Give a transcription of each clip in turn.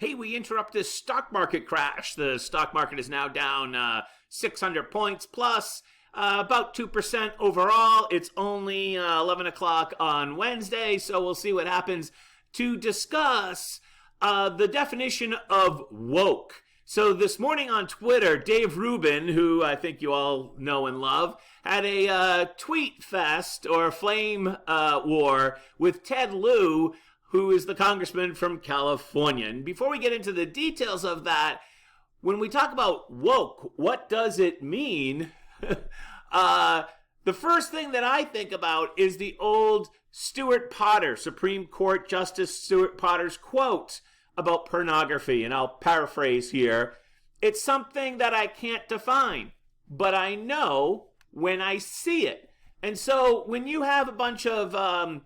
hey, we interrupt this stock market crash. The stock market is now down 600 points plus, about 2% overall. It's only 11 o'clock on Wednesday, so we'll see what happens, to discuss the definition of woke. So this morning on Twitter, Dave Rubin, who I think you all know and love, had a tweet fest or flame war with Ted Lieu, who is the congressman from California. And before we get into the details of that, when we talk about woke, what does it mean? The first thing that I think about is the old Stuart Potter, Supreme Court Justice Stuart Potter's quote about pornography, and I'll paraphrase here. It's something that I can't define, but I know when I see it. And so when you have a bunch of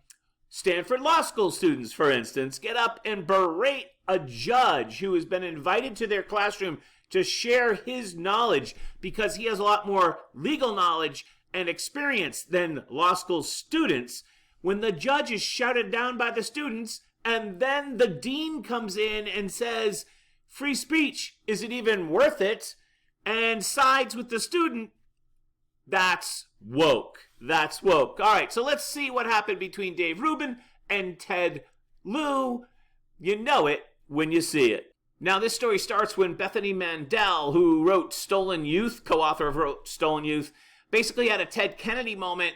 Stanford Law School students, for instance, get up and berate a judge who has been invited to their classroom to share his knowledge because he has a lot more legal knowledge and experience than law school students, when the judge is shouted down by the students, and then the dean comes in and says, free speech, is it even worth it? And sides with the student, that's woke. That's woke. All right, so let's see what happened between Dave Rubin and Ted Lieu. You know it when you see it. Now, this story starts when Bethany Mandel, who wrote Stolen Youth, co-author of Stolen Youth, basically had a Ted Kennedy moment.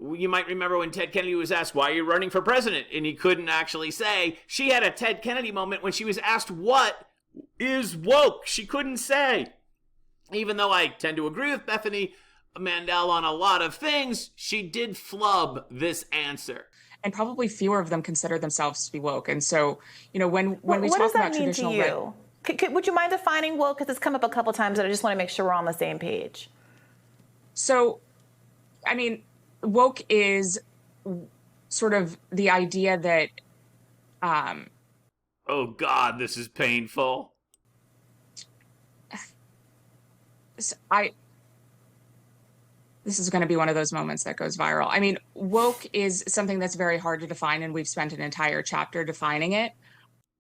You might remember when Ted Kennedy was asked, why are you running for president? And he couldn't actually say. She had a Ted Kennedy moment when she was asked, what is woke? She couldn't say. Even though I tend to agree with Bethany Mandel on a lot of things, she did flub this answer. And probably fewer of them consider themselves to be woke. And so, when we talk about traditional... What does that mean to you? Would you mind defining woke? Because it's come up a couple times, and I just want to make sure we're on the same page. So, woke is sort of the idea that... oh, God, this is painful. This is going to be one of those moments that goes viral. Woke is something that's very hard to define, and we've spent an entire chapter defining it.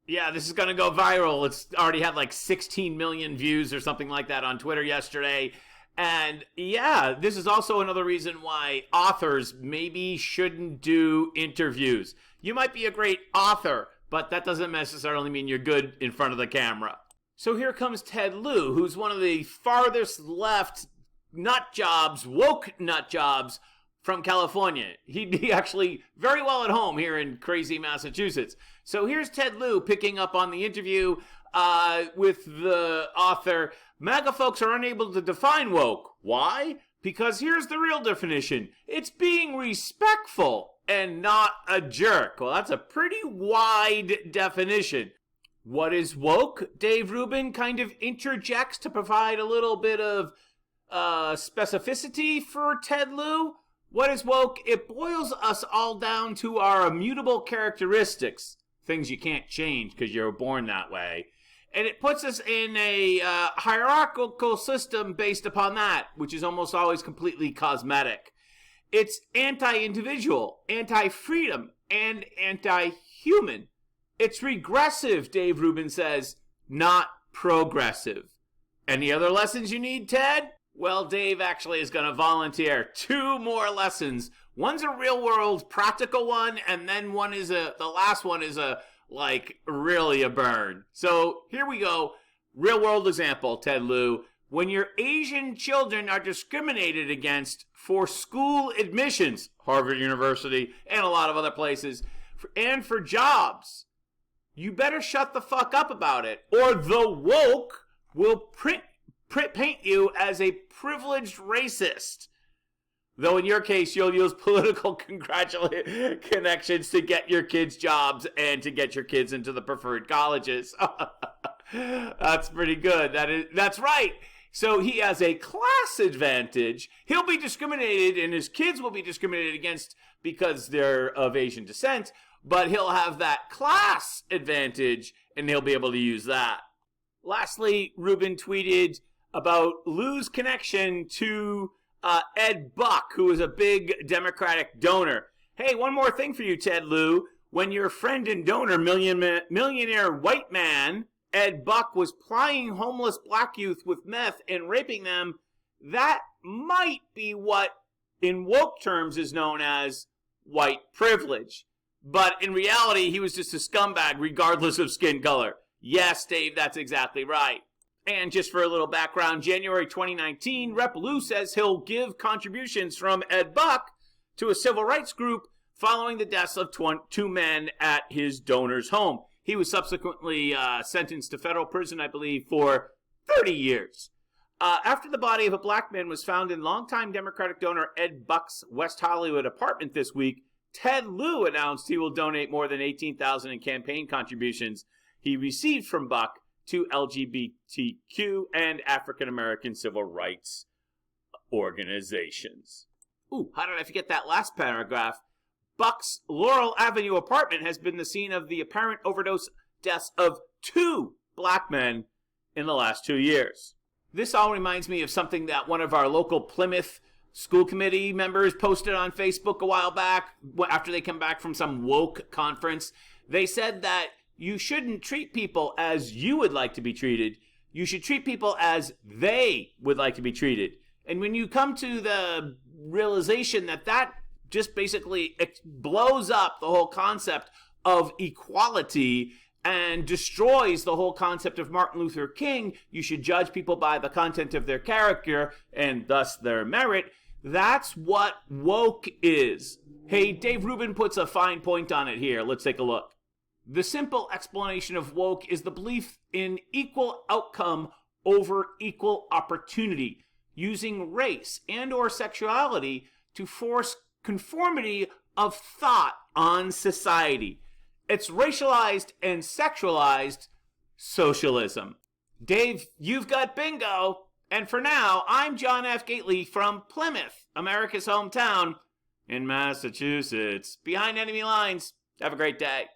Yeah, this is going to go viral. It's already had like 16 million views or something like that on Twitter yesterday. And yeah, this is also another reason why authors maybe shouldn't do interviews. You might be a great author, but that doesn't necessarily mean you're good in front of the camera. So here comes Ted Lieu, who's one of the farthest left nut jobs, woke nut jobs from California. He'd be actually very well at home here in crazy Massachusetts. So here's Ted Lieu picking up on the interview with the author. MAGA folks are unable to define woke. Why? Because here's the real definition. It's being respectful and not a jerk. Well, that's a pretty wide definition. What is woke? Dave Rubin kind of interjects to provide a little bit of specificity for Ted Lieu. What is woke? It boils us all down to our immutable characteristics, things you can't change because you're born that way. And it puts us in a hierarchical system based upon that, which is almost always completely cosmetic. It's anti-individual, anti-freedom, and anti-human. It's regressive, Dave Rubin says, not progressive. Any other lessons you need, Ted? Well, Dave actually is going to volunteer 2 more lessons. One's a real-world practical one, and then the last one is really a burn. So here we go. Real-world example, Ted Lieu. When your Asian children are discriminated against for school admissions, Harvard University and a lot of other places, and for jobs, you better shut the fuck up about it, or the woke will paint you as a privileged racist. Though in your case, you'll use political connections to get your kids jobs and to get your kids into the preferred colleges. That's pretty good. That's right. So he has a class advantage. He'll be discriminated, and his kids will be discriminated against because they're of Asian descent, but he'll have that class advantage, and he'll be able to use that. Lastly, Rubin tweeted about Lieu's connection to Ed Buck, who is a big Democratic donor. Hey, one more thing for you, Ted Lieu. When your friend and donor, millionaire white man, Ed Buck was plying homeless black youth with meth and raping them, that might be what in woke terms is known as white privilege. But in reality, he was just a scumbag regardless of skin color. Yes, Dave, that's exactly right. And just for a little background, January 2019, Rep. Lieu says he'll give contributions from Ed Buck to a civil rights group following the deaths of two men at his donor's home. He was subsequently sentenced to federal prison, I believe, for 30 years. After the body of a black man was found in longtime Democratic donor Ed Buck's West Hollywood apartment this week, Ted Lieu announced he will donate more than $18,000 in campaign contributions he received from Buck to LGBTQ and African American civil rights organizations. Ooh, how did I forget that last paragraph? Buck's Laurel Avenue apartment has been the scene of the apparent overdose deaths of 2 black men in the last 2 years. This all reminds me of something that one of our local Plymouth school committee members posted on Facebook a while back after they come back from some woke conference. They said that you shouldn't treat people as you would like to be treated. You should treat people as they would like to be treated. And when you come to the realization that that just basically blows up the whole concept of equality and destroys the whole concept of Martin Luther King, you should judge people by the content of their character and thus their merit. That's what woke is. Hey, Dave Rubin puts a fine point on it here. Let's take a look. The simple explanation of woke is the belief in equal outcome over equal opportunity, using race and or sexuality to force conformity of thought on society. It's racialized and sexualized socialism. Dave, you've got bingo. And for now, I'm John F. Gately from Plymouth, America's hometown in Massachusetts. Behind enemy lines. Have a great day.